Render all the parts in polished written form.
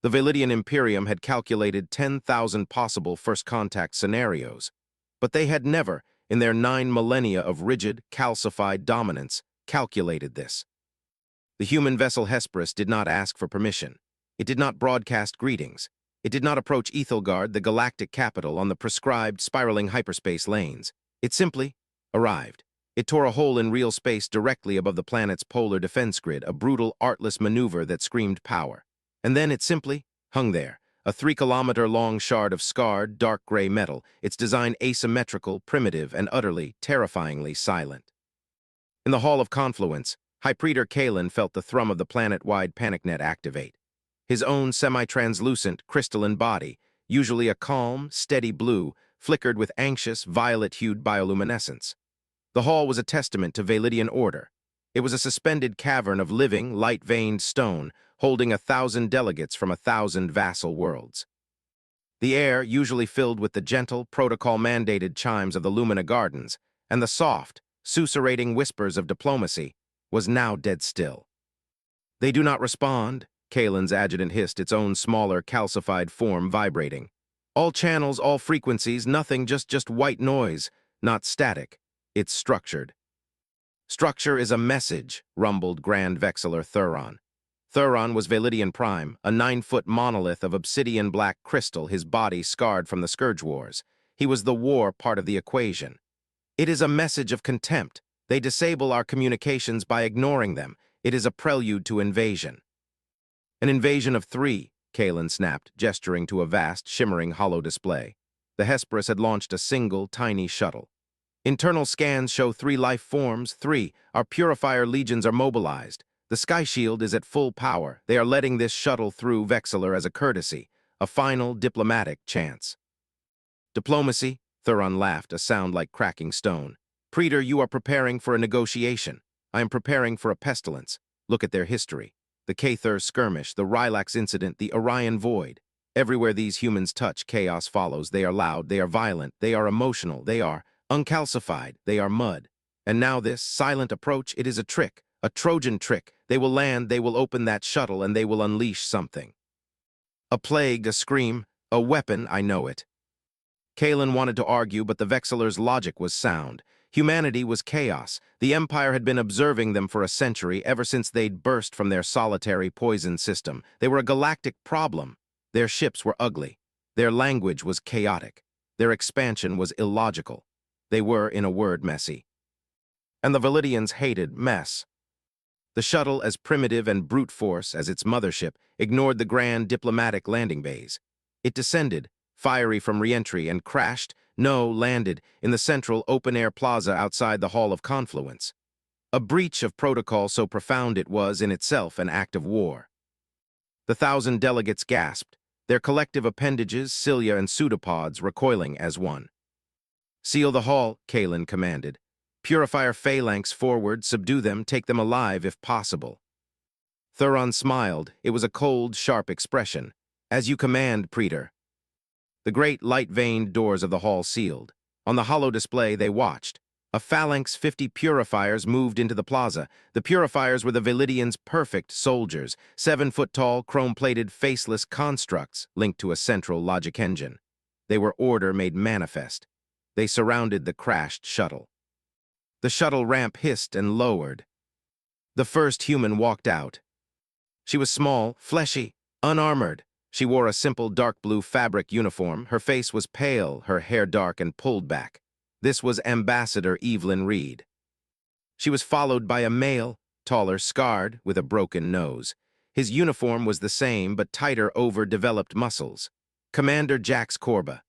The Validian Imperium had calculated 10,000 possible first contact scenarios, but they had never, in their 9 millennia of rigid, calcified dominance, calculated this. The human vessel Hesperus did not ask for permission. It did not broadcast greetings. It did not approach Ethelgard, the galactic capital, on the prescribed spiraling hyperspace lanes. It simply arrived. It tore a hole in real space directly above the planet's polar defense grid, a brutal, artless maneuver that screamed power. And then it simply hung there, a 3-kilometer-long shard of scarred, dark gray metal, its design asymmetrical, primitive, and utterly, terrifyingly silent. In the Hall of Confluence, High Praetor Kalen felt the thrum of the planet-wide panic net activate. His own semi-translucent, crystalline body, usually a calm, steady blue, flickered with anxious, violet-hued bioluminescence. The hall was a testament to Validian order. It was a suspended cavern of living, light-veined stone, holding 1,000 delegates from 1,000 vassal worlds. The air, usually filled with the gentle, protocol-mandated chimes of the Lumina Gardens, and the soft, susurrating whispers of diplomacy, was now dead still. "They do not respond," Kalen's adjutant hissed, its own smaller, calcified form vibrating. "All channels, all frequencies, nothing, just white noise, not static. It's structured." "Structure is a message," rumbled Grand Vexillor Thuron. Thuron was Validian Prime, a 9-foot monolith of obsidian black crystal, his body scarred from the Scourge Wars. He was the war part of the equation. "It is a message of contempt. They disable our communications by ignoring them. It is a prelude to invasion." "An invasion of 3, Kalen snapped, gesturing to a vast, shimmering hollow display. The Hesperus had launched a single, tiny shuttle. "Internal scans show 3 life forms. 3. Our purifier legions are mobilized. The Sky Shield is at full power. They are letting this shuttle through Vexillor as a courtesy, a final diplomatic chance." "Diplomacy?" Thuron laughed, a sound like cracking stone. "Praetor, you are preparing for a negotiation. I am preparing for a pestilence. Look at their history. The Cathur skirmish, the Rylax incident, the Orion Void. Everywhere these humans touch, chaos follows. They are loud, they are violent, they are emotional, they are uncalcified, they are mud. And now this silent approach, it is a trick, a Trojan trick. They will land, they will open that shuttle, and they will unleash something. A plague, a scream, a weapon, I know it." Kalen wanted to argue, but the Vexillor's logic was sound. Humanity was chaos. The Empire had been observing them for a century, ever since they'd burst from their solitary poison system. They were a galactic problem. Their ships were ugly. Their language was chaotic. Their expansion was illogical. They were, in a word, messy. And the Validians hated mess. The shuttle, as primitive and brute force as its mothership, ignored the grand diplomatic landing bays. It descended, fiery from re-entry, and landed in the central open-air plaza outside the Hall of Confluence. A breach of protocol so profound it was, in itself, an act of war. The 1,000 delegates gasped, their collective appendages, cilia and pseudopods, recoiling as one. "Seal the hall," Kalen commanded. "Purifier phalanx forward, subdue them, take them alive if possible." Thuron smiled. It was a cold, sharp expression. "As you command, Praetor." The great light-veined doors of the hall sealed. On the hollow display they watched. A phalanx 50 purifiers moved into the plaza. The purifiers were the Validians' perfect soldiers, 7-foot-tall, chrome-plated, faceless constructs linked to a central logic engine. They were order made manifest. They surrounded the crashed shuttle. The shuttle ramp hissed and lowered. The first human walked out. She was small, fleshy, unarmored. She wore a simple dark blue fabric uniform. Her face was pale, her hair dark and pulled back. This was Ambassador Evelyn Reed. She was followed by a male, taller, scarred, with a broken nose. His uniform was the same, but tighter, overdeveloped muscles. Commander Jax Corba.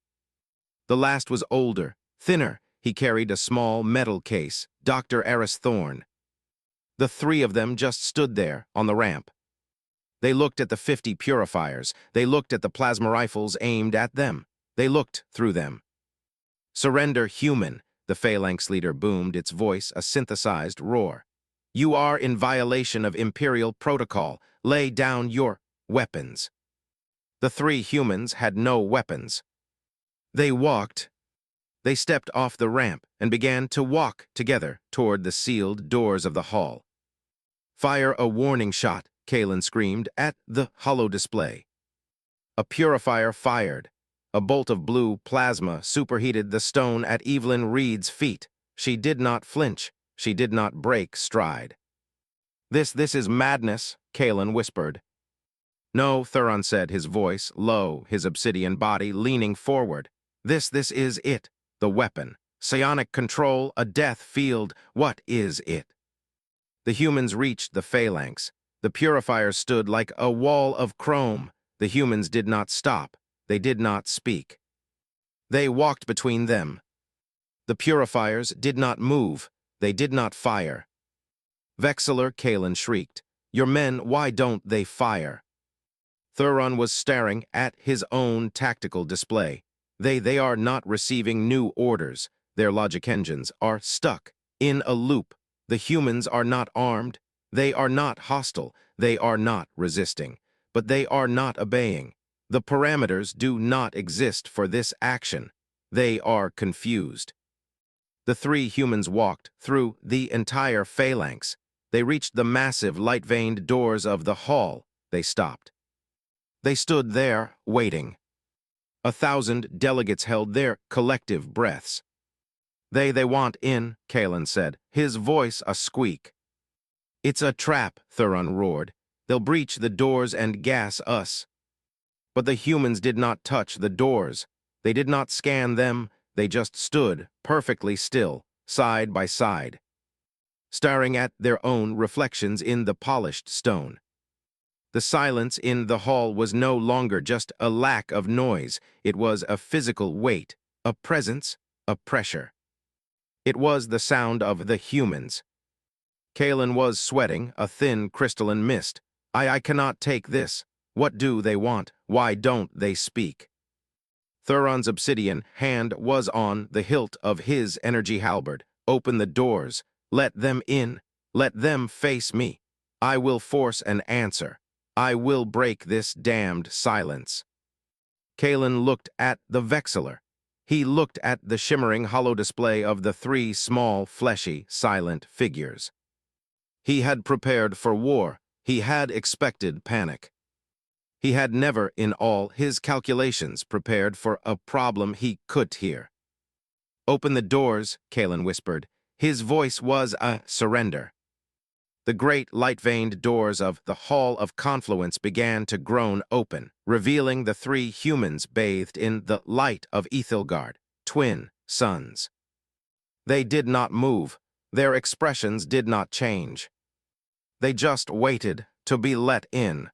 The last was older, thinner. He carried a small metal case, Dr. Eris Thorne. The 3 of them just stood there, on the ramp. They looked at the 50 purifiers. They looked at the plasma rifles aimed at them. They looked through them. "Surrender, human," the phalanx leader boomed, its voice a synthesized roar. "You are in violation of Imperial protocol. Lay down your weapons." The 3 humans had no weapons. They stepped off the ramp and began to walk together toward the sealed doors of the hall. "Fire a warning shot," Kalen screamed, at the hollow display. A purifier fired. A bolt of blue plasma superheated the stone at Evelyn Reed's feet. She did not flinch. She did not break stride. This is madness," Kalen whispered. "No," Thuron said, his voice low, his obsidian body leaning forward. This is it. The weapon. Psionic control, a death field. What is it?" The humans reached the phalanx. The purifiers stood like a wall of chrome. The humans did not stop. They did not speak. They walked between them. The purifiers did not move. They did not fire. "Vexillor," Kalen shrieked. "Your men, why don't they fire?" Thuron was staring at his own tactical display. They are not receiving new orders. Their logic engines are stuck in a loop. The humans are not armed. They are not hostile. They are not resisting. But they are not obeying. The parameters do not exist for this action. They are confused. The three humans walked through the entire phalanx. They reached the massive, light-veined doors of the hall. They stopped. They stood there, waiting. 1,000 delegates held their collective breaths. They want in," Kalen said, his voice a squeak. "It's a trap," Thuron roared. "They'll breach the doors and gas us." But the humans did not touch the doors. They did not scan them. They just stood, perfectly still, side by side, staring at their own reflections in the polished stone. The silence in the hall was no longer just a lack of noise. It was a physical weight, a presence, a pressure. It was the sound of the humans. Kalen was sweating, a thin crystalline mist. I cannot take this. What do they want? Why don't they speak?" Thuron's obsidian hand was on the hilt of his energy halberd. "Open the doors. Let them in. Let them face me. I will force an answer. I will break this damned silence." Kalen looked at the Vexillor. He looked at the shimmering hollow display of the three small, fleshy, silent figures. He had prepared for war. He had expected panic. He had never, in all his calculations, prepared for a problem he could hear. "Open the doors," Kalen whispered. His voice was a surrender. The great light-veined doors of the Hall of Confluence began to groan open, revealing the three humans bathed in the light of Ethilgard, twin suns. They did not move. Their expressions did not change. They just waited to be let in.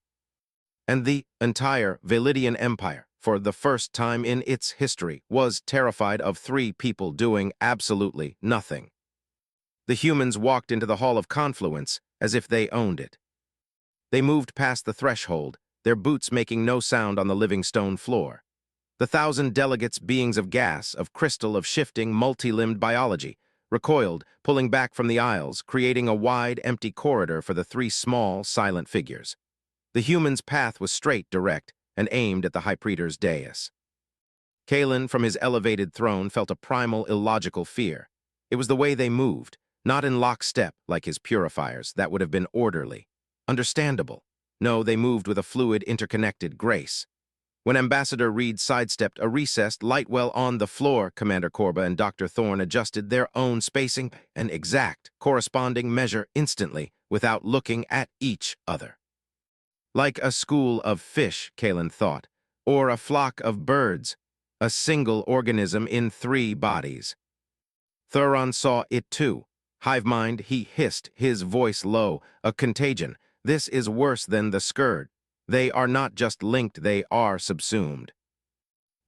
And the entire Validian Empire, for the first time in its history, was terrified of three people doing absolutely nothing. The humans walked into the Hall of Confluence as if they owned it. They moved past the threshold, their boots making no sound on the living stone floor. The 1,000 delegates, beings of gas, of crystal, of shifting, multi-limbed biology, recoiled, pulling back from the aisles, creating a wide, empty corridor for the three small, silent figures. The human's path was straight, direct, and aimed at the High Praetor's dais. Kalen, from his elevated throne, felt a primal, illogical fear. It was the way they moved, not in lockstep like his purifiers. That would have been orderly, understandable. No, they moved with a fluid, interconnected grace. When Ambassador Reed sidestepped a recessed light well on the floor, Commander Korba and Dr. Thorne adjusted their own spacing, an exact, corresponding measure instantly, without looking at each other. Like a school of fish, Kalen thought, or a flock of birds, a single organism in three bodies. Thuron saw it too. Hive mind, he hissed, his voice low, a contagion. This is worse than the scourge. They are not just linked, they are subsumed.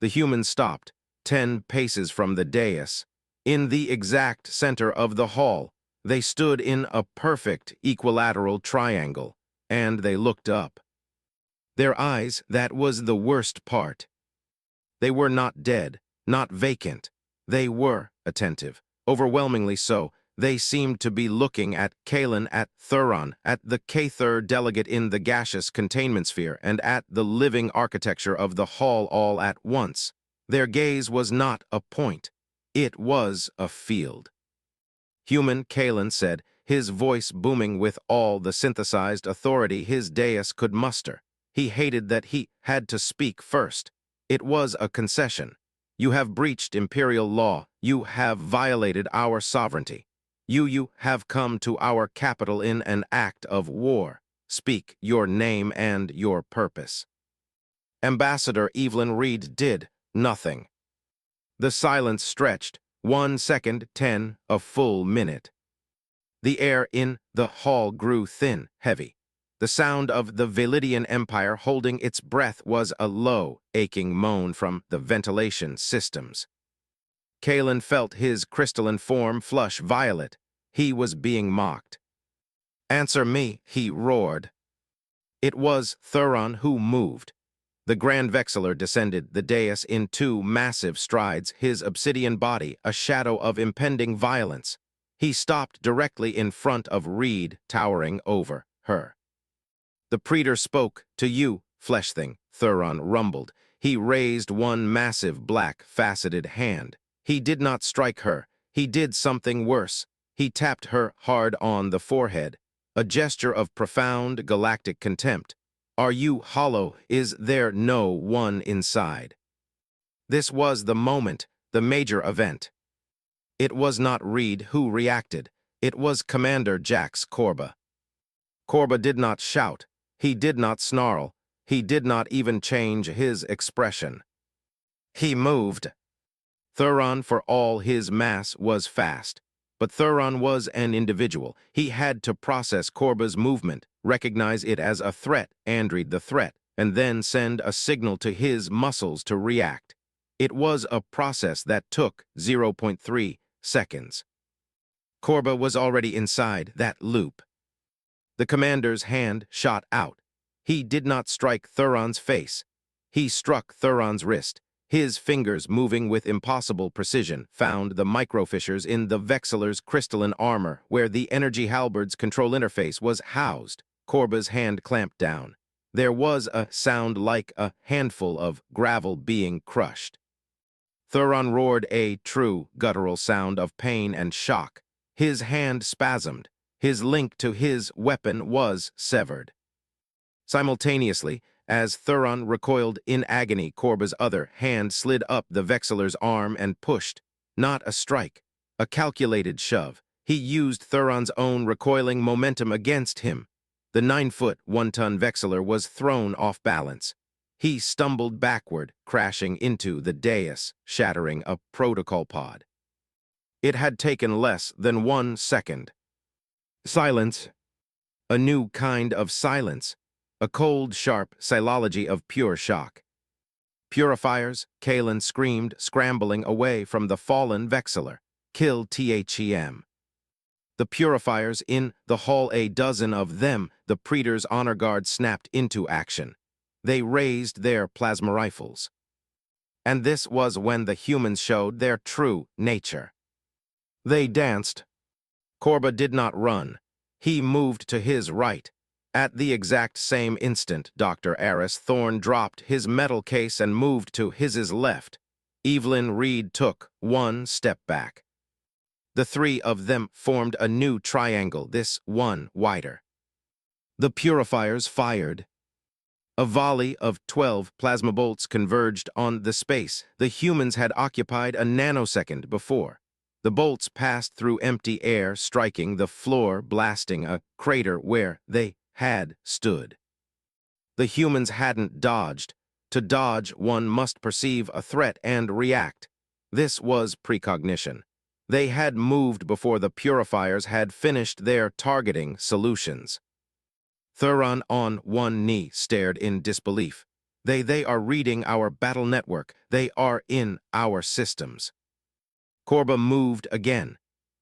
The humans stopped, 10 paces from the dais. In the exact center of the hall, they stood in a perfect equilateral triangle, and they looked up. Their eyes, that was the worst part. They were not dead, not vacant. They were attentive, overwhelmingly so. They seemed to be looking at Kalen, at Thuron, at the K-Third delegate in the gaseous containment sphere, and at the living architecture of the hall all at once. Their gaze was not a point. It was a field. "Human," Kalen said, his voice booming with all the synthesized authority his dais could muster. He hated that he had to speak first. It was a concession. You have breached imperial law. You have violated our sovereignty. You have come to our capital in an act of war. Speak your name and your purpose. Ambassador Evelyn Reed did nothing. The silence stretched, 1 second, 10, a full minute. The air in the hall grew thin, heavy. The sound of the Validian Empire holding its breath was a low, aching moan from the ventilation systems. Kalen felt his crystalline form flush violet. He was being mocked. "Answer me," he roared. It was Thuron who moved. The Grand Vexillor descended the dais in 2 massive strides, his obsidian body a shadow of impending violence. He stopped directly in front of Reed, towering over her. "The Praetor spoke to you, flesh thing," Thuron rumbled. He raised one massive black, faceted hand. He did not strike her. He did something worse. He tapped her hard on the forehead, a gesture of profound galactic contempt. "Are you hollow? Is there no one inside?" This was the moment, the major event. It was not Reed who reacted. It was Commander Jax Korba. Korba did not shout. He did not snarl. He did not even change his expression. He moved. Thuron, for all his mass, was fast. But Thuron was an individual. He had to process Korba's movement, recognize it as a threat, and read the threat, and then send a signal to his muscles to react. It was a process that took 0.3 seconds. Korba was already inside that loop. The commander's hand shot out. He did not strike Thuron's face. He struck Thuron's wrist. His fingers, moving with impossible precision, found the microfissures in the Vexillor's crystalline armor where the energy halberd's control interface was housed. Korba's hand clamped down. There was a sound like a handful of gravel being crushed. Thuron roared a true guttural sound of pain and shock. His hand spasmed. His link to his weapon was severed. Simultaneously, as Thuron recoiled in agony, Korba's other hand slid up the Vexillor's arm and pushed. Not a strike, a calculated shove. He used Thuron's own recoiling momentum against him. The 9-foot, 1-ton Vexillor was thrown off balance. He stumbled backward, crashing into the dais, shattering a protocol pod. It had taken less than 1 second. Silence. A new kind of silence. A cold, sharp silology of pure shock. "Purifiers," Kalen screamed, scrambling away from the fallen Vexillor. "Kill THEM." The purifiers in the hall, a dozen of them, the Praetor's honor guard snapped into action. They raised their plasma rifles. And this was when the humans showed their true nature. They danced. Korba did not run. He moved to his right. At the exact same instant, Dr. Aris Thorne dropped his metal case and moved to his left. Evelyn Reed took 1 step back. The 3 of them formed a new triangle, this one wider. The purifiers fired. A volley of 12 plasma bolts converged on the space the humans had occupied a nanosecond before. The bolts passed through empty air, striking the floor, blasting a crater where they had stood. The humans hadn't dodged. To dodge, one must perceive a threat and react. This was precognition. They had moved before the purifiers had finished their targeting solutions. Thuron, on one knee, stared in disbelief. They are reading our battle network. They are in our systems. Korba moved again.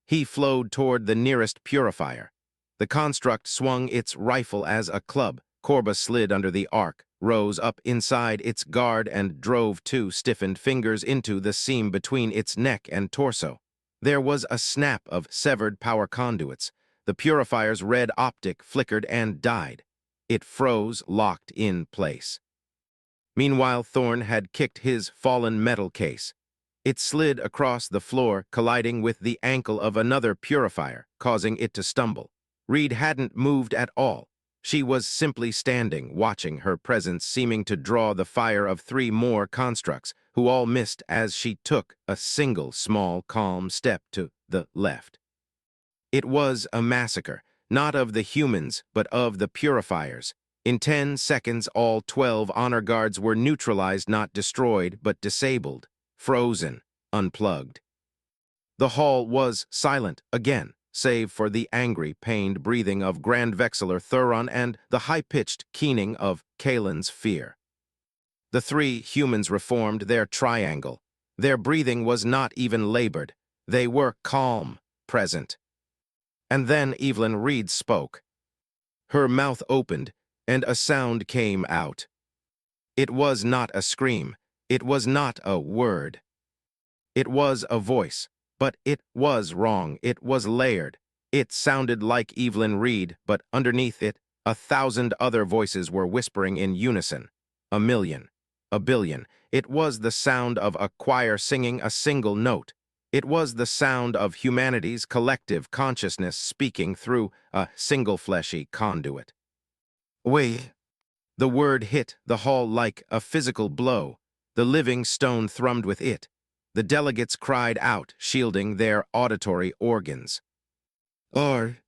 He flowed toward the nearest purifier. The construct swung its rifle as a club. Korba slid under the arc, rose up inside its guard, and drove 2 stiffened fingers into the seam between its neck and torso. There was a snap of severed power conduits. The purifier's red optic flickered and died. It froze, locked in place. Meanwhile, Thorne had kicked his fallen metal case. It slid across the floor, colliding with the ankle of another purifier, causing it to stumble. Reed hadn't moved at all. She was simply standing, watching, her presence seeming to draw the fire of three more constructs, who all missed as she took a single small, calm step to the left. It was a massacre, not of the humans, but of the purifiers. In 10 seconds, all 12 honor guards were neutralized, not destroyed, but disabled, frozen, unplugged. The hall was silent again, save for the angry, pained breathing of Grand Vexillor Thuron and the high-pitched keening of Kalen's fear. The three humans reformed their triangle. Their breathing was not even labored. They were calm, present. And then Evelyn Reed spoke. Her mouth opened, and a sound came out. It was not a scream. It was not a word. It was a voice, but it was wrong. It was layered. It sounded like Evelyn Reed, but underneath it, 1,000 other voices were whispering in unison. 1,000,000, 1,000,000,000. It was the sound of a choir singing a single note. It was the sound of humanity's collective consciousness speaking through a single fleshy conduit. We. The word hit the hall like a physical blow. The living stone thrummed with it. The delegates cried out, shielding their auditory organs. Or.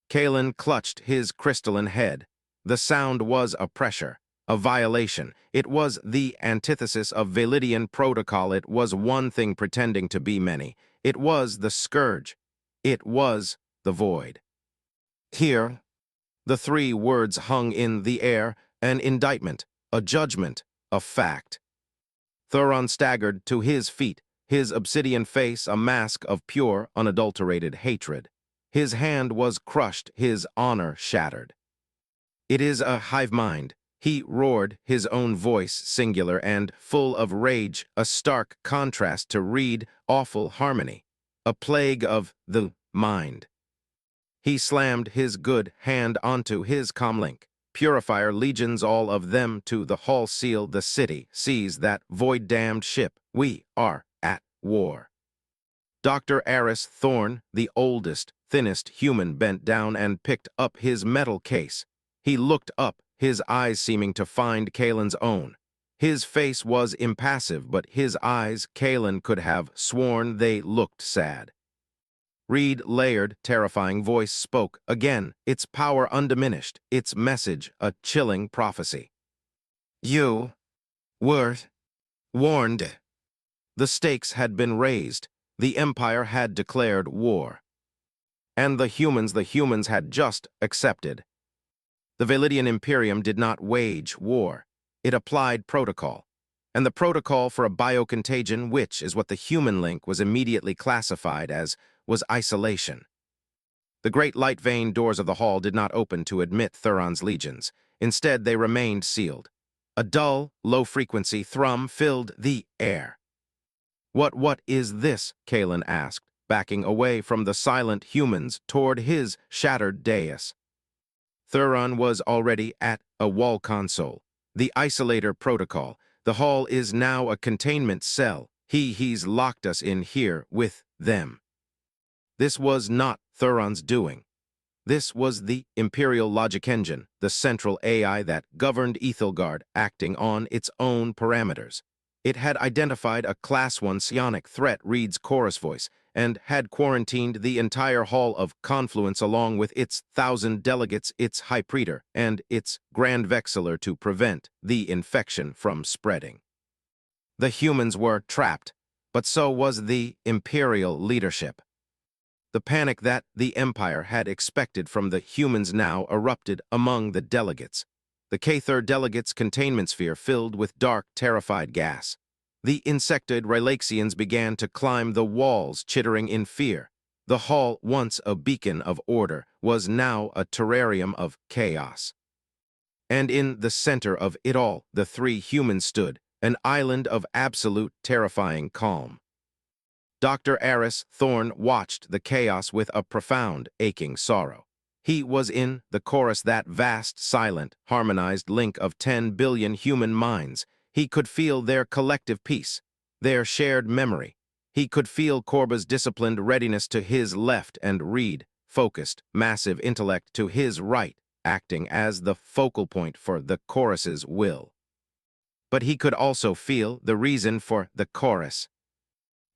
Kalen clutched his crystalline head. The sound was a pressure, a violation. It was the antithesis of Validian protocol. It was one thing pretending to be many. It was the scourge. It was the void. Here, the three words hung in the air, an indictment, a judgment, a fact. Thuron staggered to his feet, his obsidian face a mask of pure, unadulterated hatred. His hand was crushed, his honor shattered. It is a hive mind. He roared, his own voice singular and full of rage, a stark contrast to Reed, awful harmony, a plague of the mind. He slammed his good hand onto his comlink. Purifier legions, all of them, to the hall seal the city, seize that void-damned ship. We are at war. Dr. Aris Thorne, the oldest, thinnest human, bent down and picked up his metal case. He looked up, his eyes seeming to find Kalen's own. His face was impassive, but his eyes, Kalen could have sworn they looked sad. Reed, layered, terrifying voice spoke again, its power undiminished, its message a chilling prophecy. You were warned. The stakes had been raised. The Empire had declared war. And the humans had just accepted. The Validian Imperium did not wage war. It applied protocol. And the protocol for a biocontagion, which is what the human link was immediately classified as, was isolation. The great light vein doors of the hall did not open to admit Thuron's legions. Instead, they remained sealed. A dull, low-frequency thrum filled the air. What is this? Kalen asked, backing away from the silent humans toward his shattered dais. Thuron was already at a wall console. The isolator protocol. The hall is now a containment cell. He's locked us in here with them. This was not Thuron's doing. This was the Imperial Logic Engine, the central AI that governed Ethelgard, acting on its own parameters. It had identified a Class 1 psionic threat, Reed's chorus voice, and had quarantined the entire Hall of Confluence along with its 1,000 delegates, its High Praetor, and its Grand Vexillor to prevent the infection from spreading. The humans were trapped, but so was the Imperial leadership. The panic that the Empire had expected from the humans now erupted among the delegates. The K-3 delegates' containment sphere filled with dark, terrified gas. The insectoid Relaxians began to climb the walls, chittering in fear. The hall, once a beacon of order, was now a terrarium of chaos. And in the center of it all, the three humans stood, an island of absolute, terrifying calm. Dr. Aris Thorne watched the chaos with a profound, aching sorrow. He was in the chorus, that vast, silent, harmonized link of 10 billion human minds. He could feel their collective peace, their shared memory. He could feel Korba's disciplined readiness to his left and Reed, focused, massive intellect to his right. acting as the focal point for the chorus's will. But he could also feel the reason for the chorus.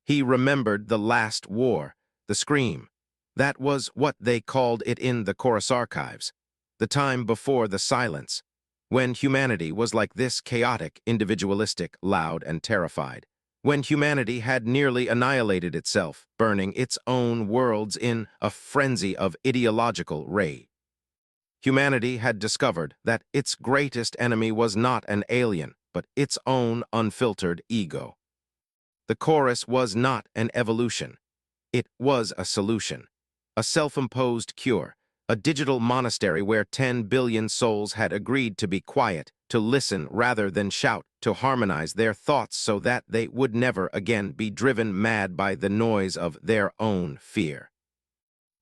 He remembered the last war, the scream. That was what they called it in the chorus archives, the time before the silence, when humanity was like this: chaotic, individualistic, loud, and terrified. When humanity had nearly annihilated itself, burning its own worlds in a frenzy of ideological rage. Humanity had discovered that its greatest enemy was not an alien, but its own unfiltered ego. The chorus was not an evolution. It was a solution, a self-imposed cure, a digital monastery where 10 billion souls had agreed to be quiet, to listen rather than shout, to harmonize their thoughts so that they would never again be driven mad by the noise of their own fear.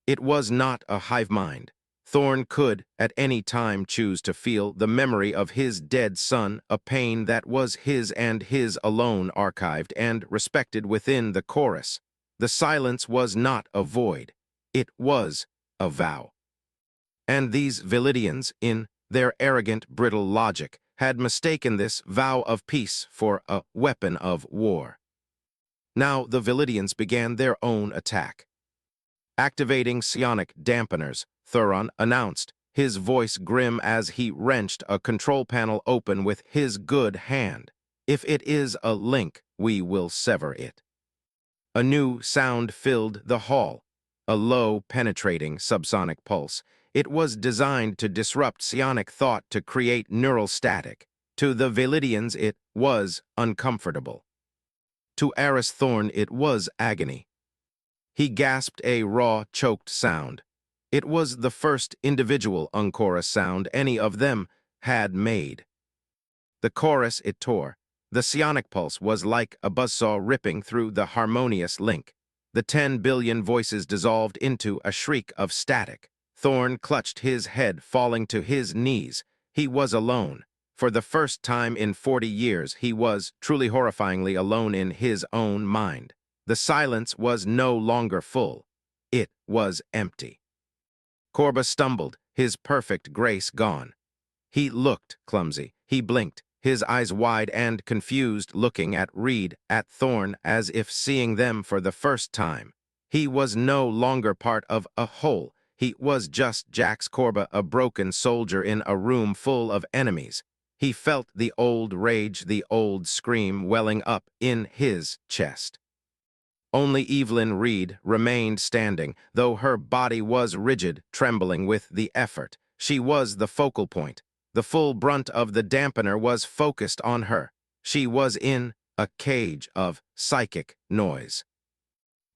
It was not a hive mind. Thorn could, at any time, choose to feel the memory of his dead son, a pain that was his and his alone, archived and respected within the chorus. The silence was not a void. It was a vow. And these Velidians, in their arrogant, brittle logic, had mistaken this vow of peace for a weapon of war. Now the Velidians began their own attack. Activating psionic dampeners, Thuron announced, his voice grim as he wrenched a control panel open with his good hand. If it is a link, we will sever it. A new sound filled the hall, a low, penetrating subsonic pulse. It was designed to disrupt psionic thought, to create neural static. To the Velidians it was uncomfortable. To Aris Thorn it was agony. He gasped a raw, choked sound. It was the first individual unchorus sound any of them had made. The chorus it tore. The psionic pulse was like a buzzsaw ripping through the harmonious link. The 10 billion voices dissolved into a shriek of static. Thorn clutched his head, falling to his knees. He was alone. For the first time in 40 years, he was truly horrifyingly alone in his own mind. The silence was no longer full. It was empty. Korba stumbled, his perfect grace gone. He looked clumsy. He blinked, his eyes wide and confused, looking at Reed, at Thorn, as if seeing them for the first time. He was no longer part of a whole. He was just Jax Korba, a broken soldier in a room full of enemies. He felt the old rage, the old scream welling up in his chest. Only Evelyn Reed remained standing, though her body was rigid, trembling with the effort. She was the focal point. The full brunt of the dampener was focused on her. She was in a cage of psychic noise.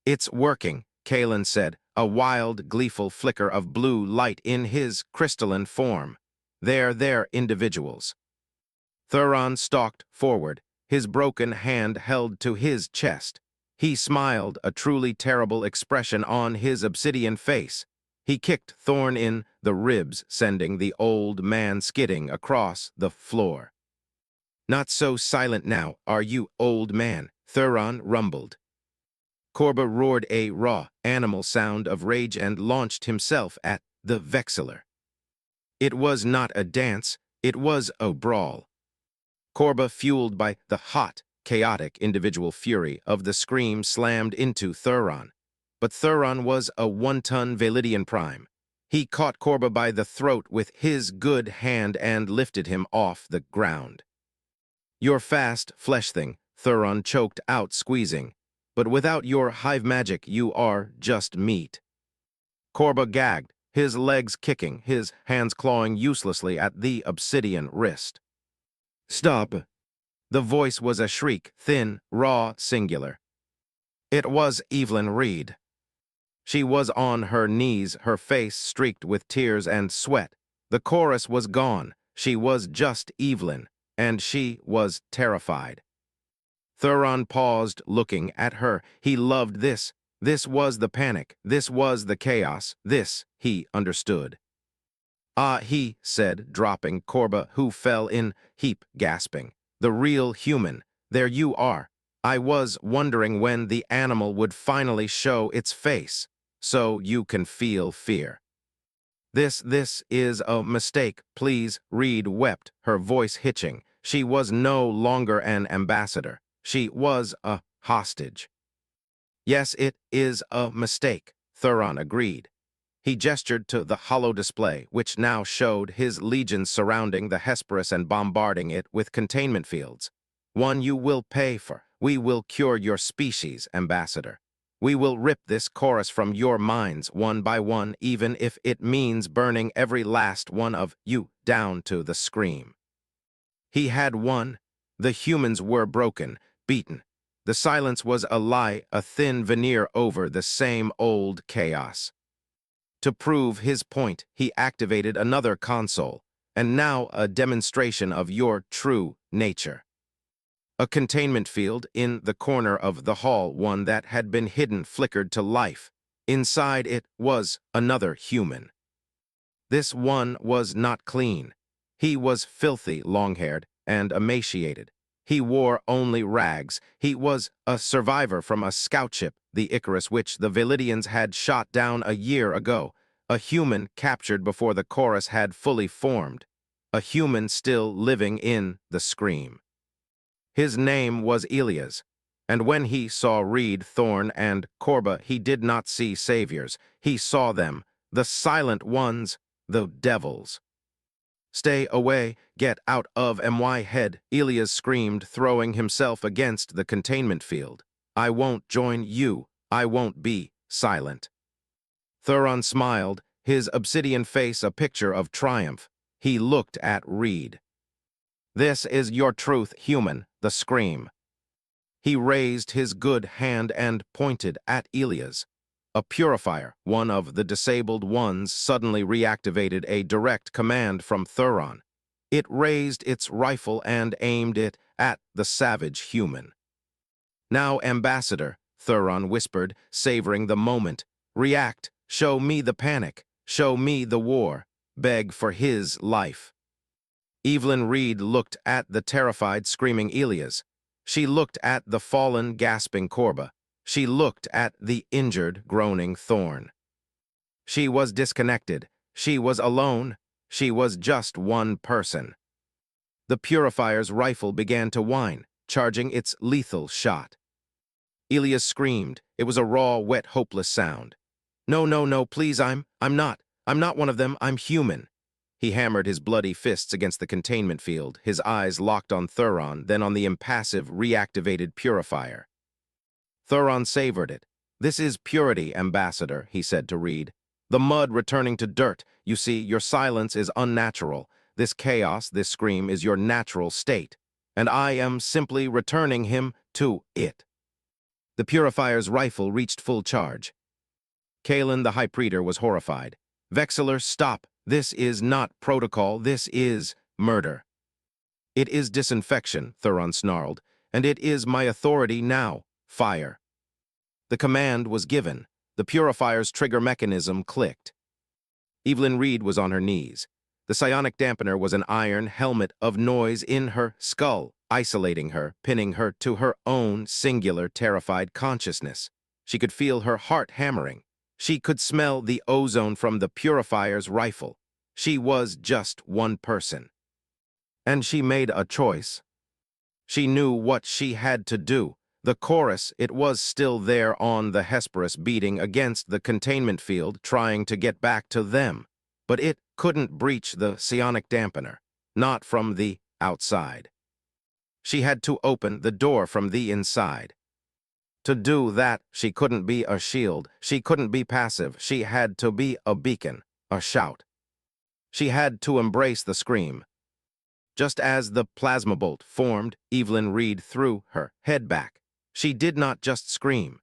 "It's working," Kalen said, a wild, gleeful flicker of blue light in his crystalline form. They're individuals." Thuron stalked forward, his broken hand held to his chest. He smiled, a truly terrible expression on his obsidian face. He kicked Thorn in the ribs, sending the old man skidding across the floor. "Not so silent now, are you, old man?" Thuron rumbled. Korba roared a raw, animal sound of rage and launched himself at the Vexillor. It was not a dance, it was a brawl. Korba, fueled by the hot, chaotic individual fury of the scream, slammed into Thuron. But Thuron was a one-ton Velidian prime. He caught Korba by the throat with his good hand and lifted him off the ground. "Your fast, flesh thing," Thuron choked out, squeezing. "But without your hive magic, you are just meat." Korba gagged, his legs kicking, his hands clawing uselessly at the obsidian wrist. "Stop." The voice was a shriek, thin, raw, singular. It was Evelyn Reed. She was on her knees, her face streaked with tears and sweat. The chorus was gone. She was just Evelyn, and she was terrified. Thuron paused, looking at her. He loved this. This was the panic. This was the chaos. This, he understood. "Ah," he said, dropping Korba, who fell in heap, gasping. "The real human. There you are. I was wondering when the animal would finally show its face, so you can feel fear." This is a mistake, please, Reed wept, her voice hitching. She was no longer an ambassador. She was a hostage. Yes, it is a mistake, Thuron agreed. He gestured to the hollow display, which now showed his legions surrounding the Hesperus and bombarding it with containment fields. One you will pay for. We will cure your species, Ambassador. We will rip this chorus from your minds one by one, even if it means burning every last one of you down to the scream. He had won. The humans were broken, beaten. The silence was a lie, a thin veneer over the same old chaos. To prove his point, he activated another console, and now a demonstration of your true nature. A containment field in the corner of the hall, one that had been hidden, flickered to life. Inside it was another human. This one was not clean. He was filthy, long-haired, and emaciated. He wore only rags. He was a survivor from a scout ship, the Icarus, which the Validians had shot down a year ago. A human captured before the chorus had fully formed. A human still living in the scream. His name was Elias, and when he saw Reed, Thorn, and Corba, he did not see saviors. He saw them, the silent ones, the devils. Stay away, get out of my head, Elias screamed, throwing himself against the containment field. I won't join you. I won't be silent. Thuron smiled, his obsidian face a picture of triumph. He looked at Reed. This is your truth, human, the scream. He raised his good hand and pointed at Elias. A purifier, one of the disabled ones, suddenly reactivated a direct command from Thuron. It raised its rifle and aimed it at the savage human. Now, Ambassador, Thuron whispered, savoring the moment. React, show me the panic, show me the war, beg for his life. Evelyn Reed looked at the terrified, screaming Elias. She looked at the fallen, gasping Corba. She looked at the injured, groaning Thorn. She was disconnected. She was alone. She was just one person. The purifier's rifle began to whine, charging its lethal shot. Elias screamed. It was a raw, wet, hopeless sound. No, no, no, please, I'm not one of them, I'm human. He hammered his bloody fists against the containment field, his eyes locked on Thuron, then on the impassive, reactivated purifier. Thuron savored it. This is purity, Ambassador, he said to Reed. The mud returning to dirt. You see, your silence is unnatural. This chaos, this scream, is your natural state. And I am simply returning him to it. The purifier's rifle reached full charge. Kalen, the High Praetor, was horrified. Vexillor, stop. This is not protocol. This is murder. It is disinfection, Thuron snarled, and it is my authority now. Fire. The command was given. The purifier's trigger mechanism clicked. Evelyn Reed was on her knees. The psionic dampener was an iron helmet of noise in her skull, isolating her, pinning her to her own singular, terrified consciousness. She could feel her heart hammering. She could smell the ozone from the purifier's rifle. She was just one person. And she made a choice. She knew what she had to do. The chorus, it was still there on the Hesperus, beating against the containment field, trying to get back to them. But it couldn't breach the psionic dampener, not from the outside. She had to open the door from the inside. To do that, she couldn't be a shield. She couldn't be passive. She had to be a beacon, a shout. She had to embrace the scream. Just as the plasma bolt formed, Evelyn Reed threw her head back. She did not just scream.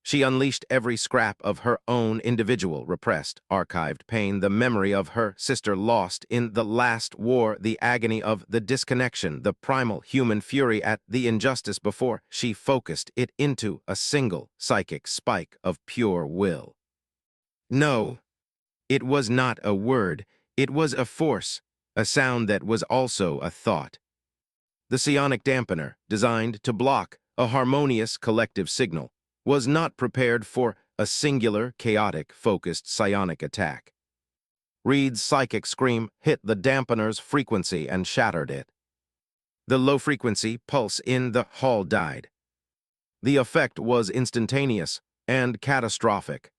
She unleashed every scrap of her own individual, repressed, archived pain, the memory of her sister lost in the last war, the agony of the disconnection, the primal human fury at the injustice before. She focused it into a single psychic spike of pure will. No, it was not a word. It was a force, a sound that was also a thought. The psionic dampener, designed to block a harmonious collective signal, was not prepared for a singular, chaotic, focused psionic attack. Reed's psychic scream hit the dampener's frequency and shattered it. The low-frequency pulse in the hall died. The effect was instantaneous and catastrophic.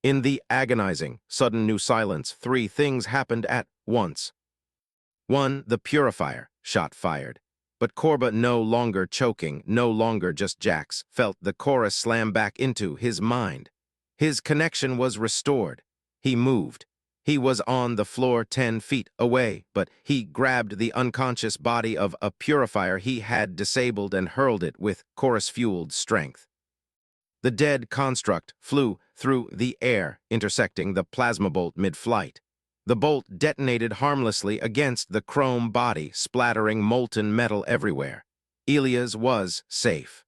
In the agonizing, sudden new silence, three things happened at once. 1. The purifier shot fired. But Korba, no longer choking, no longer just Jax, felt the chorus slam back into his mind. His connection was restored. He moved. He was on the floor 10 feet away, but he grabbed the unconscious body of a purifier he had disabled and hurled it with chorus-fueled strength. The dead construct flew through the air, intersecting the plasma bolt mid-flight. The bolt detonated harmlessly against the chrome body, splattering molten metal everywhere. Elias was safe.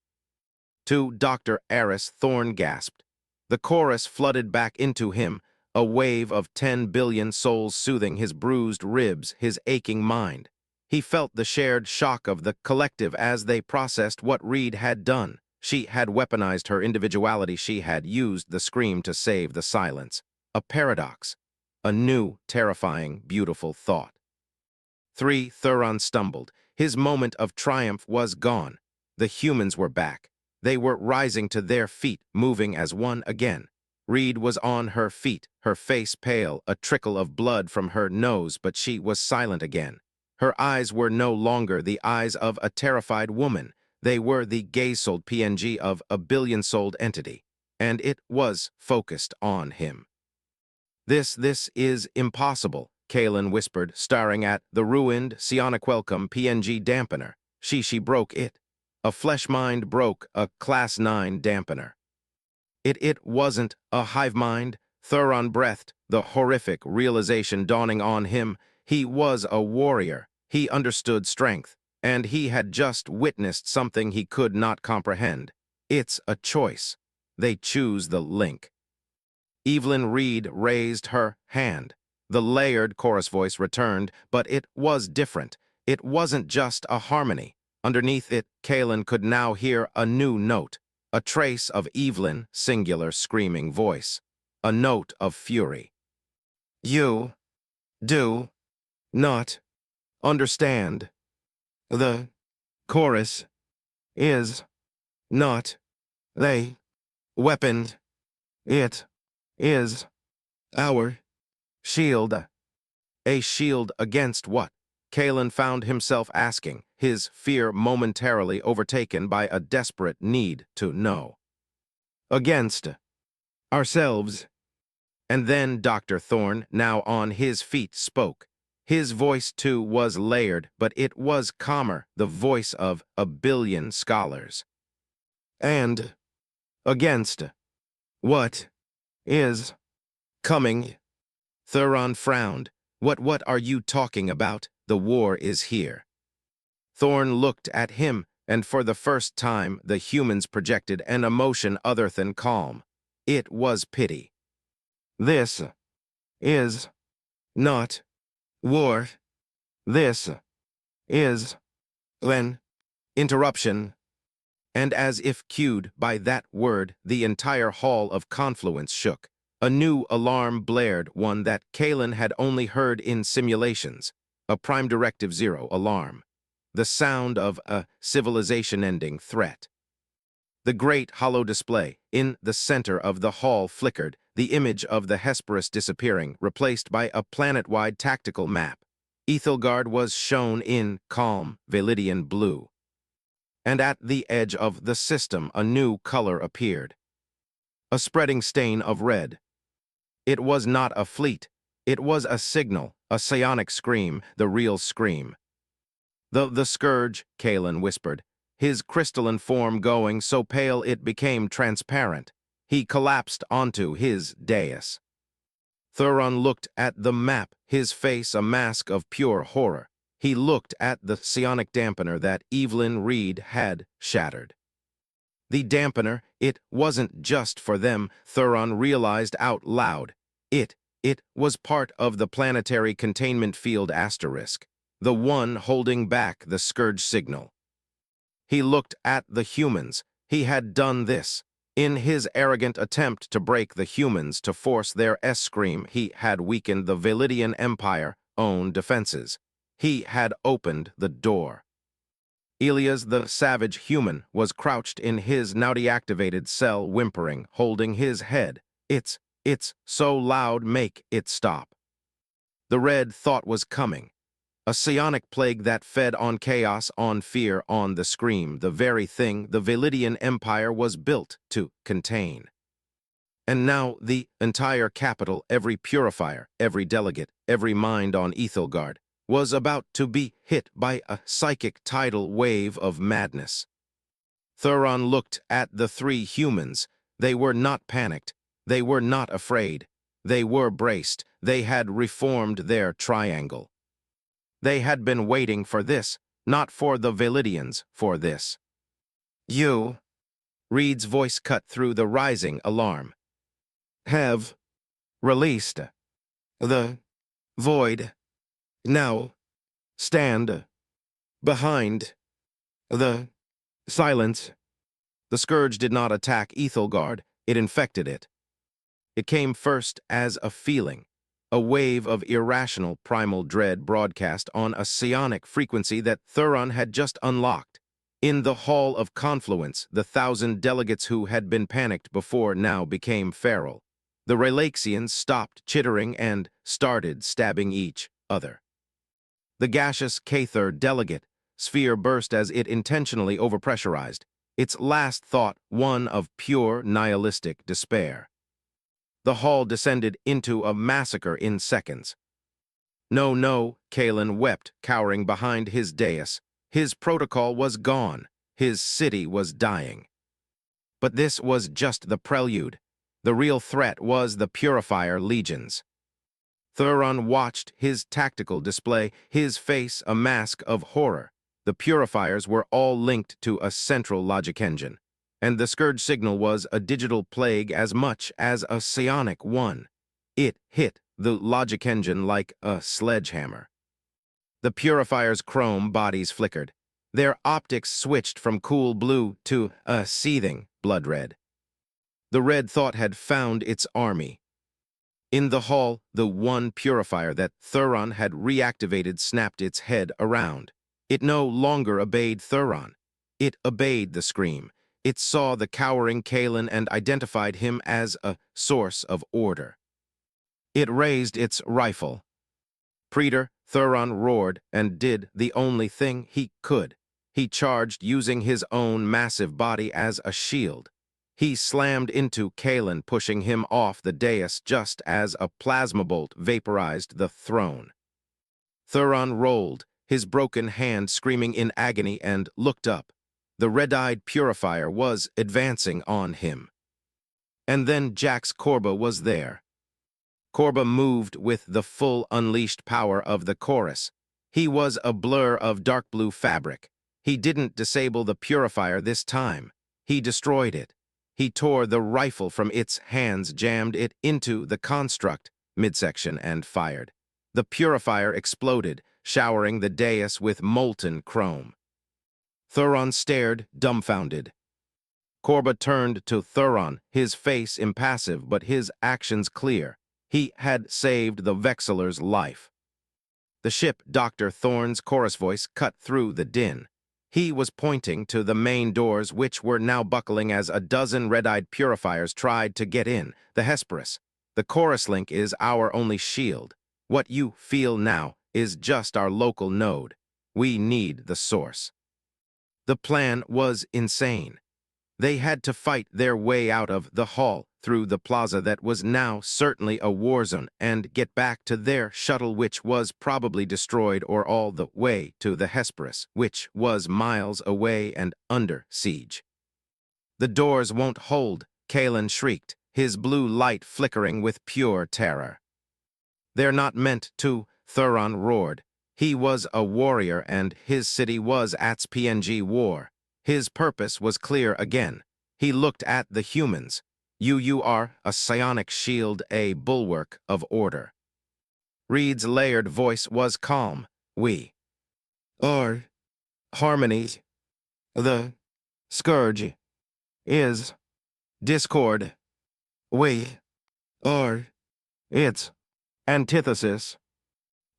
To Dr. Aris, Thorn gasped. The chorus flooded back into him, a wave of 10 billion souls soothing his bruised ribs, his aching mind. He felt the shared shock of the collective as they processed what Reed had done. She had weaponized her individuality. She had used the scream to save the silence. A paradox. A new, terrifying, beautiful thought. 3. Thuron stumbled. His moment of triumph was gone. The humans were back. They were rising to their feet, moving as one again. Reed was on her feet, her face pale, a trickle of blood from her nose, but she was silent again. Her eyes were no longer the eyes of a terrified woman. They were the gaze-sold PNG of a billion-souled entity, and it was focused on him. This is impossible, Kalen whispered, staring at the ruined, psionic welcome PNG dampener. She broke it. A flesh mind broke a Class 9 dampener. It wasn't a hive mind. Thuron breathed, the horrific realization dawning on him. He was a warrior. He understood strength, and he had just witnessed something he could not comprehend. It's a choice. They choose the link. Evelyn Reed raised her hand. The layered chorus voice returned, but it was different. It wasn't just a harmony. Underneath it, Kalen could now hear a new note, a trace of Evelyn, singular, screaming voice, a note of fury. You do not understand. The chorus is not a weapon. It is our shield. A shield against what? Kalen found himself asking, his fear momentarily overtaken by a desperate need to know. Against ourselves. And then Dr. Thorn, now on his feet, spoke. His voice, too, was layered, but it was calmer, the voice of a billion scholars. And against what is coming? Thuron frowned. What are you talking about? The war is here. Thorn looked at him, and for the first time the humans projected an emotion other than calm. It was pity. This is not war. This is an interruption. And as if cued by that word, the entire hall of confluence shook. A new alarm blared, one that Kalen had only heard in simulations, a Prime Directive 0 alarm. The sound of a civilization-ending threat. The great hollow display in the center of the hall flickered, the image of the Hesperus disappearing, replaced by a planet-wide tactical map. Ethelgard was shown in calm, Validian blue. And at the edge of the system, a new color appeared. A spreading stain of red. It was not a fleet. It was a signal, a psionic scream, the real scream. The scourge, Kalen whispered, his crystalline form going so pale it became transparent. He collapsed onto his dais. Thuron looked at the map, his face a mask of pure horror. He looked at the psionic dampener that Evelyn Reed had shattered. The dampener, it wasn't just for them, Thuron realized out loud. It was part of the planetary containment field asterisk, the one holding back the scourge signal. He looked at the humans. He had done this. In his arrogant attempt to break the humans to force their S-scream, he had weakened the Validian Empire's own defenses. He had opened the door. Elias the savage human was crouched in his now deactivated cell, whimpering, holding his head. It's so loud, make it stop. The red thought was coming. A psionic plague that fed on chaos, on fear, on the scream, the very thing the Validian Empire was built to contain. And now the entire capital, every purifier, every delegate, every mind on Ethelgard, was about to be hit by a psychic tidal wave of madness. Thuron looked at the three humans. They were not panicked. They were not afraid. They were braced. They had reformed their triangle. They had been waiting for this, not for the Validians, for this. You, Reed's voice cut through the rising alarm, have released the void. Now, stand behind the silence. The scourge did not attack Ethelgard, it infected it. It came first as a feeling, a wave of irrational primal dread broadcast on a psionic frequency that Thuron had just unlocked. In the Hall of Confluence, the 1,000 delegates who had been panicked before now became feral. The Relaxians stopped chittering and started stabbing each other. The gaseous Cathar delegate sphere burst as it intentionally overpressurized, its last thought one of pure nihilistic despair. The hall descended into a massacre in seconds. No, no, Kalen wept, cowering behind his dais. His protocol was gone. His city was dying. But this was just the prelude. The real threat was the Purifier legions. Thuron watched his tactical display, his face a mask of horror. The Purifiers were all linked to a central logic engine, and the Scourge signal was a digital plague as much as a psionic one. It hit the logic engine like a sledgehammer. The Purifiers' chrome bodies flickered. Their optics switched from cool blue to a seething blood red. The red thought had found its army. In the hall, the one purifier that Thuron had reactivated snapped its head around. It no longer obeyed Thuron. It obeyed the scream. It saw the cowering Kalen and identified him as a source of order. It raised its rifle. Praetor, Thuron roared and did the only thing he could. He charged using his own massive body as a shield. He slammed into Kalen, pushing him off the dais just as a plasma bolt vaporized the throne. Thuron rolled, his broken hand screaming in agony, and looked up. The red-eyed purifier was advancing on him. And then Jax Korba was there. Korba moved with the full unleashed power of the chorus. He was a blur of dark blue fabric. He didn't disable the purifier this time. He destroyed it. He tore the rifle from its hands, jammed it into the construct midsection, and fired. The purifier exploded, showering the dais with molten chrome. Thuron stared, dumbfounded. Korba turned to Thuron, his face impassive but his actions clear. He had saved the Vexiller's life. The ship, Dr. Thorne's chorus voice cut through the din. He was pointing to the main doors, which were now buckling as a dozen red-eyed purifiers tried to get in. The Hesperus. The chorus link is our only shield. What you feel now is just our local node. We need the source. The plan was insane. They had to fight their way out of the hall, through the plaza that was now certainly a war zone, and get back to their shuttle, which was probably destroyed, or all the way to the Hesperus, which was miles away and under siege. The doors won't hold, Kalen shrieked, his blue light flickering with pure terror. They're not meant to, Thuron roared. He was a warrior and his city was at's PNG war. His purpose was clear again. He looked at the humans. You are a psionic shield, a bulwark of order. Reed's layered voice was calm. We are harmony. The scourge is Discord. We are its antithesis.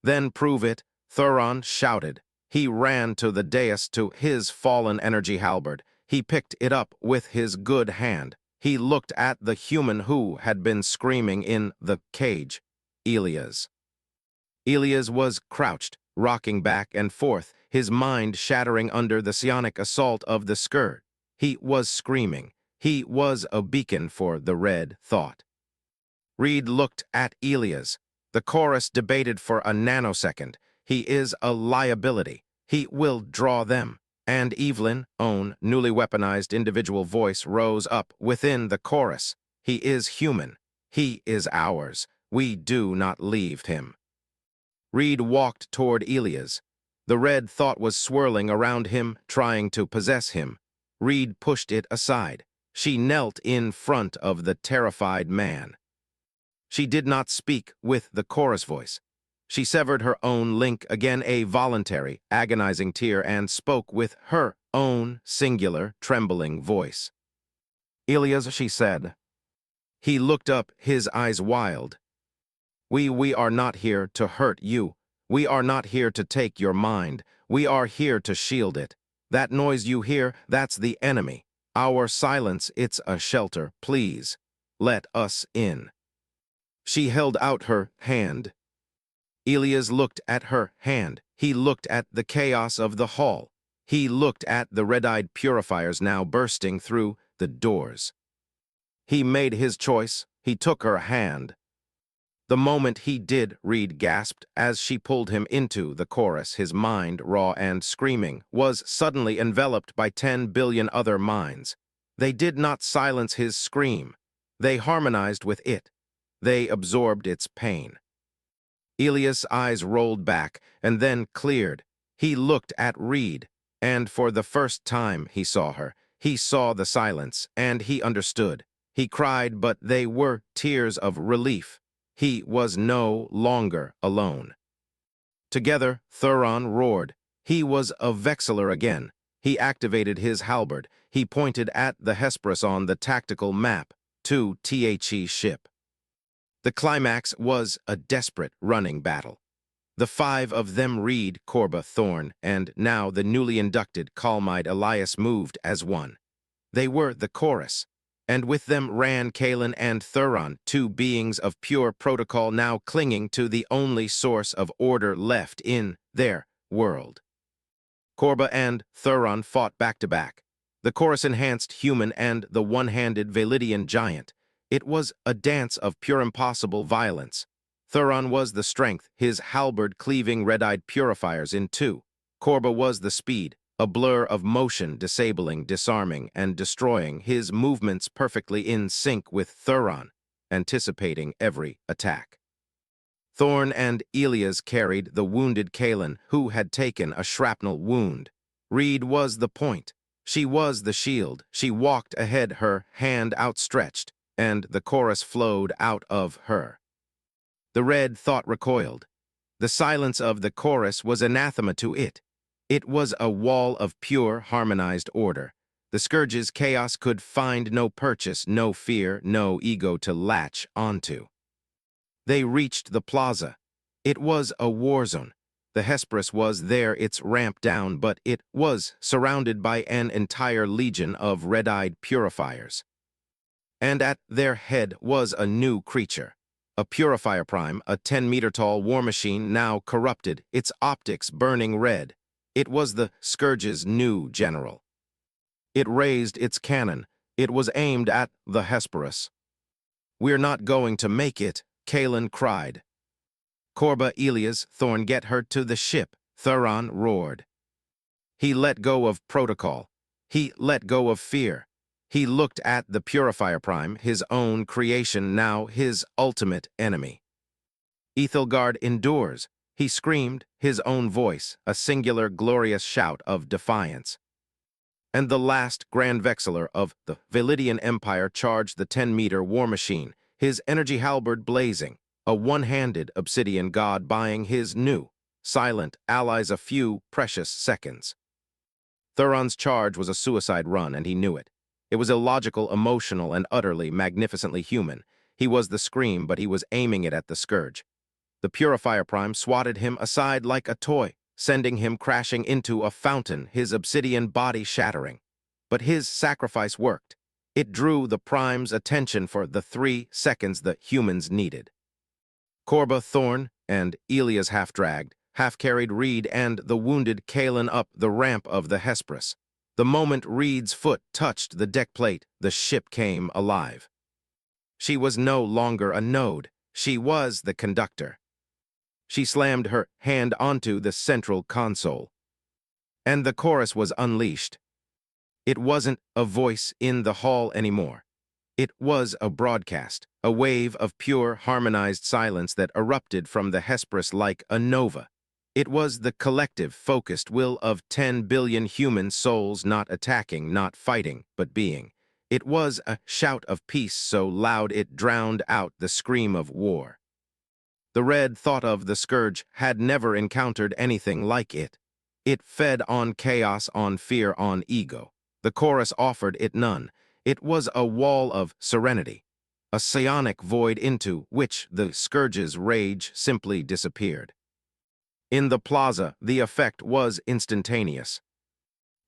Then prove it, Thuron shouted. He ran to the dais to his fallen energy halberd. He picked it up with his good hand. He looked at the human who had been screaming in the cage, Elias. Elias was crouched, rocking back and forth, his mind shattering under the psionic assault of the Scourge. He was screaming. He was a beacon for the red thought. Reed looked at Elias. The chorus debated for a nanosecond. He is a liability. He will draw them. And Evelyn's own newly weaponized individual voice rose up within the chorus. He is human. He is ours. We do not leave him. Reed walked toward Elias. The red thought was swirling around him, trying to possess him. Reed pushed it aside. She knelt in front of the terrified man. She did not speak with the chorus voice. She severed her own link, again a voluntary, agonizing tear, and spoke with her own singular, trembling voice. Elias, she said. He looked up, his eyes wild. We are not here to hurt you. We are not here to take your mind. We are here to shield it. That noise you hear, that's the enemy. Our silence, it's a shelter. Please, let us in. She held out her hand. Elias looked at her hand. He looked at the chaos of the hall. He looked at the red-eyed purifiers now bursting through the doors. He made his choice. He took her hand. The moment he did, Reed gasped, as she pulled him into the chorus. His mind, raw and screaming, was suddenly enveloped by 10 billion other minds. They did not silence his scream. They harmonized with it. They absorbed its pain. Elias' eyes rolled back and then cleared. He looked at Reed, and for the first time he saw her. He saw the silence, and he understood. He cried, but they were tears of relief. He was no longer alone. Together, Thuron roared. He was a Vexillor again. He activated his halberd. He pointed at the Hesperus on the tactical map, to THE's ship. The climax was a desperate running battle. The five of them, Reed, Korba, Thorn, and now the newly inducted Kalmide Elias, moved as one. They were the chorus. And with them ran Kalen and Thuron, two beings of pure protocol now clinging to the only source of order left in their world. Korba and Thuron fought back-to-back. The chorus-enhanced human and the one-handed Validian giant. It was a dance of pure impossible violence. Thuron was the strength, his halberd cleaving red-eyed purifiers in two. Korba was the speed, a blur of motion disabling, disarming, and destroying, his movements perfectly in sync with Thuron, anticipating every attack. Thorn and Elias carried the wounded Kalen, who had taken a shrapnel wound. Reed was the point. She was the shield. She walked ahead, her hand outstretched, and the chorus flowed out of her. The red thought recoiled. The silence of the chorus was anathema to it. It was a wall of pure, harmonized order. The Scourge's chaos could find no purchase, no fear, no ego to latch onto. They reached the plaza. It was a war zone. The Hesperus was there, its ramp down, but it was surrounded by an entire legion of red-eyed purifiers. And at their head was a new creature. A purifier prime, a 10-meter-tall war machine now corrupted, its optics burning red. It was the Scourge's new general. It raised its cannon. It was aimed at the Hesperus. "We're not going to make it," Kalen cried. Korba, Elias, Thorn, get her to the ship, Thuron roared. He let go of protocol. He let go of fear. He looked at the Purifier Prime, his own creation, now his ultimate enemy. Ethelgard endures. He screamed, his own voice, a singular, glorious shout of defiance. And the last Grand Vexillor of the Validian Empire charged the 10-meter war machine, his energy halberd blazing, a one-handed obsidian god buying his new, silent allies a few precious seconds. Thuron's charge was a suicide run, and he knew it. It was illogical, emotional, and utterly, magnificently human. He was the scream, but he was aiming it at the scourge. The Purifier Prime swatted him aside like a toy, sending him crashing into a fountain, his obsidian body shattering. But his sacrifice worked. It drew the Prime's attention for the 3 seconds the humans needed. Korba, Thorn, and Elias half-dragged, half-carried Reed and the wounded Kalen up the ramp of the Hesperus. The moment Reed's foot touched the deck plate, the ship came alive. She was no longer a node. She was the conductor. She slammed her hand onto the central console. And the chorus was unleashed. It wasn't a voice in the hall anymore. It was a broadcast, a wave of pure, harmonized silence that erupted from the Hesperus like a nova. It was the collective, focused will of 10 billion human souls not attacking, not fighting, but being. It was a shout of peace so loud it drowned out the scream of war. The Red thought of the Scourge had never encountered anything like it. It fed on chaos, on fear, on ego. The chorus offered it none. It was a wall of serenity, a psionic void into which the Scourge's rage simply disappeared. In the plaza, the effect was instantaneous.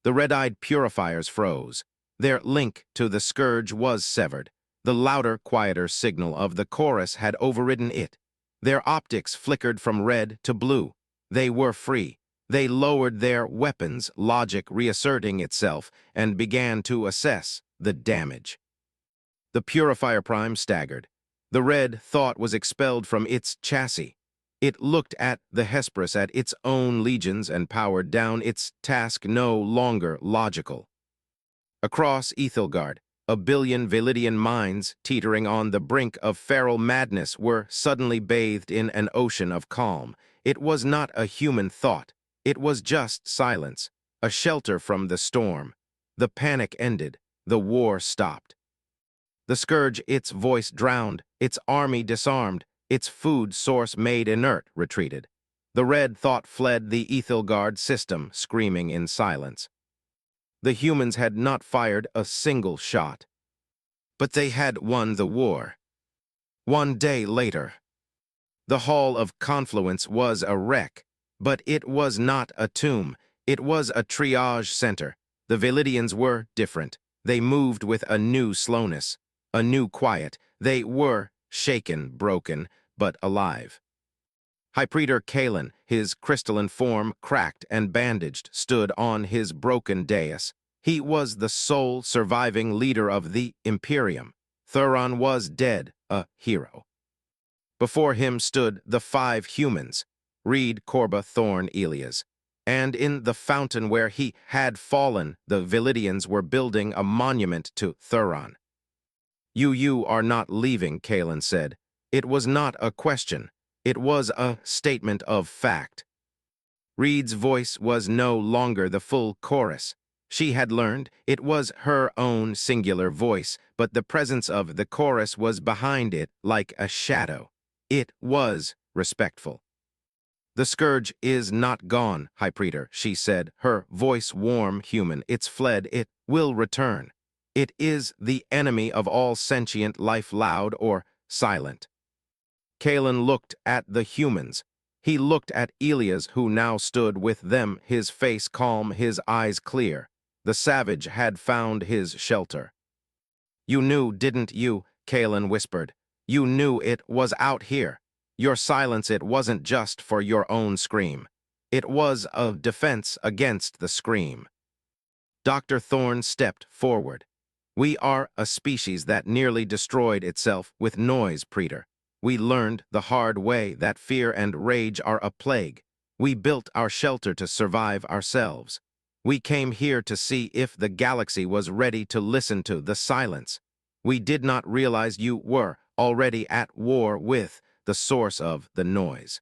The red-eyed purifiers froze. Their link to the Scourge was severed. The louder, quieter signal of the chorus had overridden it. Their optics flickered from red to blue. They were free. They lowered their weapons, logic reasserting itself, and began to assess the damage. The Purifier Prime staggered. The Red thought was expelled from its chassis. It looked at the Hesperus, at its own legions, and powered down, its task no longer logical. Across Ethelgard, a billion Validian minds, teetering on the brink of feral madness, were suddenly bathed in an ocean of calm. It was not a human thought. It was just silence, a shelter from the storm. The panic ended. The war stopped. The Scourge, its voice drowned, its army disarmed, its food source made inert, retreated. The Red thought fled the Ethelgard system, screaming in silence. The humans had not fired a single shot. But they had won the war. 1 day later, the Hall of Confluence was a wreck, but it was not a tomb. It was a triage center. The Validians were different. They moved with a new slowness, a new quiet. They were shaken, broken, but alive. High Praetor Kalen, his crystalline form cracked and bandaged, stood on his broken dais. He was the sole surviving leader of the Imperium. Thuron was dead, a hero. Before him stood the 5 humans, Reed, Korba, Thorn, Elias. And in the fountain where he had fallen, the Validians were building a monument to Thuron. You are not leaving," Kalen said. It was not a question. It was a statement of fact. Reed's voice was no longer the full chorus. She had learned it was her own singular voice, but the presence of the chorus was behind it like a shadow. It was respectful. "The Scourge is not gone, High Praetor," she said, her voice warm, human. "It's fled. It will return. It is the enemy of all sentient life, loud or silent." Kalen looked at the humans. He looked at Elias, who now stood with them, his face calm, his eyes clear. The savage had found his shelter. "You knew, didn't you?" Kalen whispered. "You knew it was out here. Your silence, it wasn't just for your own scream. It was a defense against the scream." Dr. Thorne stepped forward. "We are a species that nearly destroyed itself with noise, Praetor. We learned the hard way that fear and rage are a plague. We built our shelter to survive ourselves. We came here to see if the galaxy was ready to listen to the silence. We did not realize you were already at war with the source of the noise."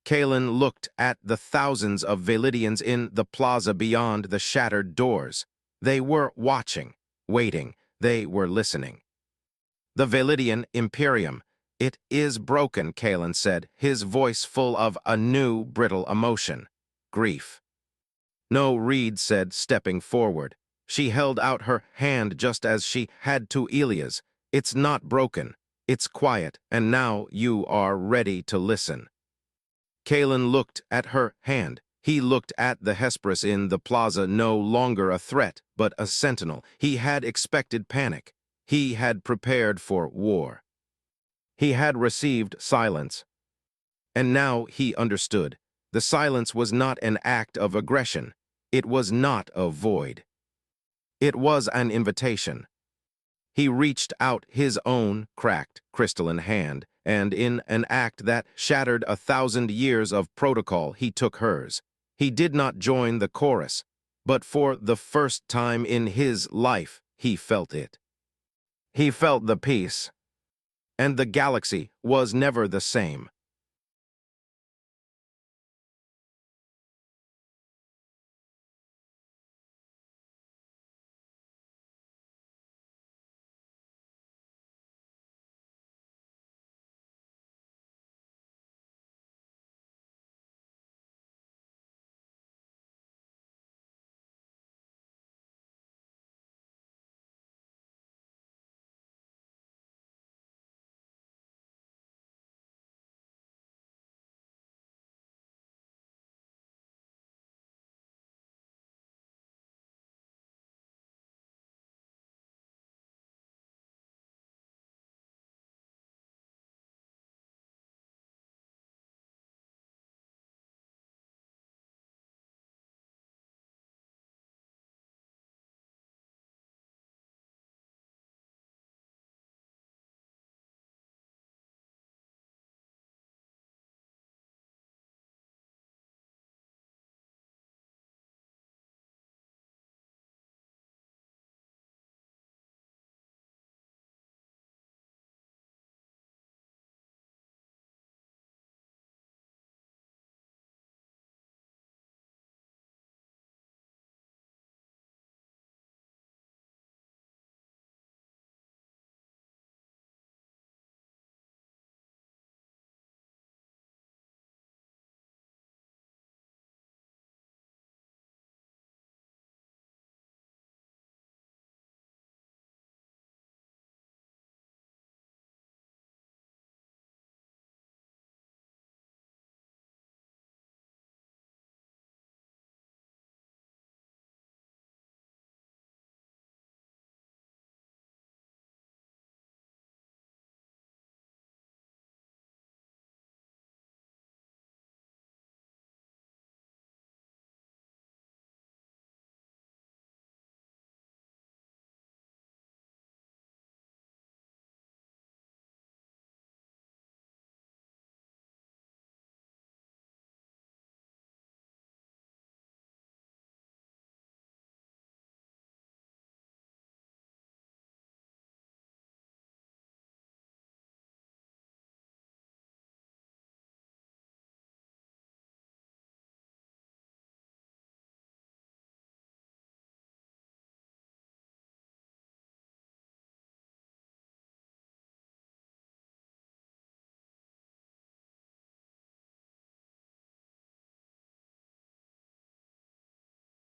Kalen looked at the thousands of Validians in the plaza beyond the shattered doors. They were watching, waiting. They were listening. "The Validian Imperium. It is broken," Kalen said, his voice full of a new, brittle emotion. Grief. "No," Reed said, stepping forward. She held out her hand just as she had to Elia's. It's not broken. It's quiet, and now you are ready to listen. Kalen looked at her hand. He looked at the Hesperus in the plaza, no longer a threat, but a sentinel. He had expected panic. He had prepared for war. He had received silence. And now he understood. The silence was not an act of aggression. It was not a void. It was an invitation. He reached out his own cracked crystalline hand, and in an act that shattered 1,000 years of protocol, he took hers. He did not join the chorus, but for the first time in his life, he felt it. He felt the peace. And the galaxy was never the same.